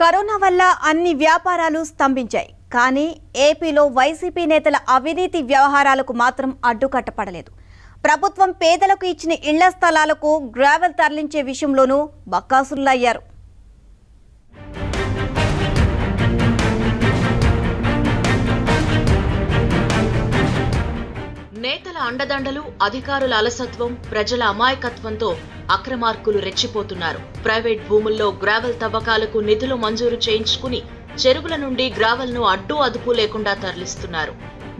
Corona వల్ల అన్ని వ్యాపారాలు స్తంభించాయి. కానీ ఏపీలో వైసీపీ నేతల అవినీతి వ్యవహారాలకు మాత్రం అడ్డుకట్టపడలేదు. ప్రభుత్వం పేదలకు ఇచ్చిన ఇళ్ల స్థలాలకు గ్రావెల్ తరలించే విషయంలోనూ బక్కాసురులయ్యారు. నేతల అండదండలు, అధికారుల అలసత్వం, ప్రజల అమాయకత్వంతో అక్రమార్కులు రెచ్చిపోతున్నారు. ప్రైవేట్ భూముల్లో గ్రావెల్ తవ్వకాలకు నిధులు మంజూరు చేయించుకుని చెరువుల నుండి గ్రావెల్ ను అడ్డు అదుపు లేకుండా తరలిస్తున్నారు.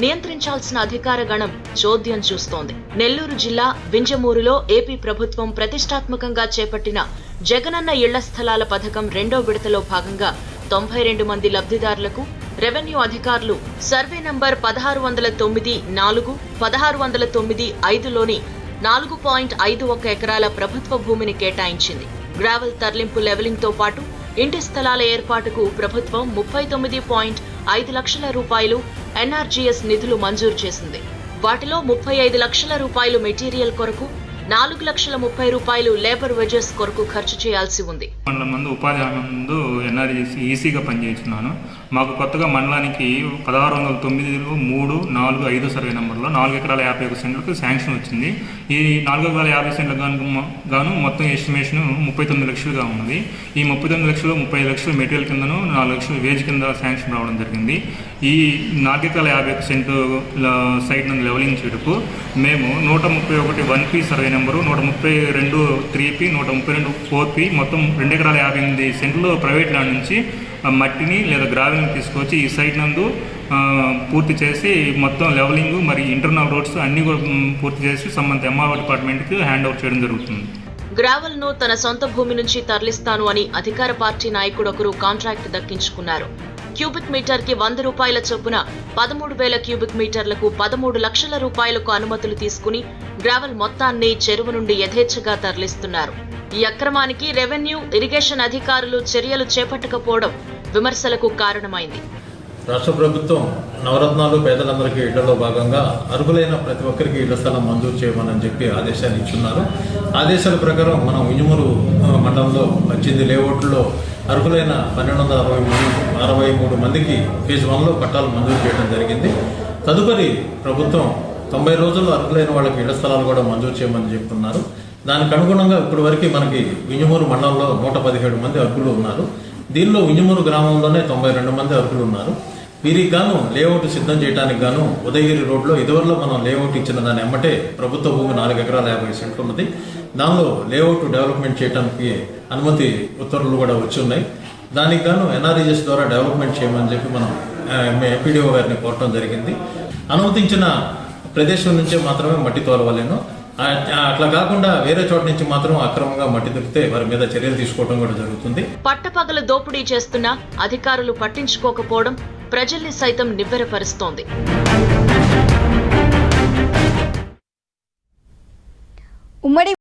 నియంత్రించాల్సిన అధికార గణం చోద్యం చూస్తోంది. నెల్లూరు జిల్లా వింజమూరులో ఏపీ ప్రభుత్వం ప్రతిష్టాత్మకంగా చేపట్టిన జగనన్న ఇళ్ల స్థలాల పథకం 2వ విడతలో భాగంగా 92 మంది లబ్ధిదారులకు రెవెన్యూ అధికారులు సర్వే నంబర్ 1609-4, 1609-5లోని 4.51 ఎకరాల ప్రభుత్వ భూమిని కేటాయించింది. గ్రావెల్ తరలింపు లెవెలింగ్ తో పాటు ఇంటి స్థలాల ఏర్పాటుకు ప్రభుత్వం 39.5 లక్షల రూపాయలు ఎన్ఆర్జీఎస్ నిధులు మంజూరు చేసింది. వాటిలో 35 లక్షల రూపాయలు మెటీరియల్ కొరకు, 4,30,000 రూపాయలు లేబర్ వేజెస్ కొరకు ఖర్చు చేయాల్సి ఉంది. మంది ఉపాధి హామీ ముందు ఎన్ఆర్జీఎస్ ఈసీగా పనిచేస్తున్నాను. మాకు కొత్తగా మండలానికి 1609-3-4-5 సర్వే నెంబర్లో 4 ఎకరాల 51 సెంట్లకు శాంక్షన్ వచ్చింది. ఈ 4 ఎకరాల 50 సెంట్లకు గాను మొత్తం ఎస్టిమేషన్ 39 లక్షలుగా ఉన్నది. ఈ 39 లక్షలు 30 లక్షలు మెటీరియల్ కిందను 4 లక్షలు వేజ్ కింద శాంక్షన్ రావడం జరిగింది. ఈ 4 ఎకరాల 51 సెంట్ల సైట్ నుండి లెవెలింగ్ చేయటకు మేము 131 1P survey number, 132 3P, 132 4P మొత్తం 2 ఎకరాల 58 సెంట్లు ప్రైవేట్ ల్యాండ్ నుంచి మట్టిని లేదా గ్రావెల్ని తీసుకొచ్చి ఈ సైట్ నందు పూర్తి చేసి మొత్తం లెవెలింగ్ మరి ఇంటర్నల్ రోడ్స్ అన్ని కూడా పూర్తి చేసి సంబంధిత ఎంఆర్ఓ డిపార్ట్మెంట్కి హ్యాండ్ ఓవర్ చేయడం జరుగుతుంది. గ్రావెల్ ను తన సొంత భూమి నుంచి తరలిస్తాను అని అధికార పార్టీ నాయకుడు ఒకరు కాంట్రాక్ట్ దక్కించుకున్నారు. క్యూబిక్ మీటర్ కి 100 రూపాయల చొప్పున 13,000 క్యూబిక్ మీటర్లకు 13 లక్షల రూపాయలకు అనుమతులు తీసుకుని గ్రావెల్ మొత్తాన్ని చెరువు నుండి యథేచ్ఛగా తరలిస్తున్నారు. ఈ అక్రమానికి రెవెన్యూ, ఇరిగేషన్ అధికారులు చర్యలు చేపట్టకపోవడం విమర్శలకు కారణమైంది. రాష్ట్ర ప్రభుత్వం నవరత్నాలు పేదలందరికీ ఇళ్లలో భాగంగా అర్హులైన ప్రతి ఒక్కరికి ఇళ్ల స్థలం మంజూరు చేయమని చెప్పి ఆదేశాలు ఇచ్చున్నారు. ఆదేశాల ప్రకారం మనం వింజమూరు మండలంలో 18 లేఅవుట్లో అర్హులైన 1263 మందికి ఫేజ్ 1లో పట్టాలు మంజూరు చేయడం జరిగింది. తదుపరి ప్రభుత్వం 90 రోజుల్లో అర్హులైన వాళ్ళకి ఇళ్ల స్థలాలు కూడా మంజూరు చేయమని చెప్తున్నారు. దానికి అనుగుణంగా ఇప్పటి వరకు మనకి వింజమూరు మండలంలో 117 మంది అర్హులు ఉన్నారు. దీనిలో వింజమూరు గ్రామంలోనే 92 మంది అర్హులు ఉన్నారు. వీరికి గాను లేఅవుట్ సిద్ధం చేయడానికి గాను ఉదయగిరి రోడ్లో ఇదివరలో మనం లేఅవుట్ ఇచ్చిన దాని ఎమ్మటే ప్రభుత్వ భూమి 4 ఎకరాల 50 సెంట్లు ఉన్నది. దానిలో లేఅవుట్ డెవలప్మెంట్ చేయడానికి అనుమతి ఉత్తర్వులు కూడా వచ్చి ఉన్నాయి. దానికి గాను ఎన్ఆర్ఈఎస్ ద్వారా డెవలప్మెంట్ చేయమని చెప్పి మనం ఎంపీడీఓ గారిని కోరటం జరిగింది. అనుమతించిన ప్రదేశం నుంచే మాత్రమే మట్టి తోలవలేను. అట్లా కాకుండా వేరే చోట నుంచి మాత్రం అక్రమంగా మట్టి దొరికితే వారి మీద చర్యలు తీసుకోవడం కూడా జరుగుతుంది. పట్టపగలు దోపిడీ చేస్తున్నా అధికారులు పట్టించుకోకపోవడం ప్రజల్ని సైతం నివ్వెరపరుస్తోంది. ఉమ్మడి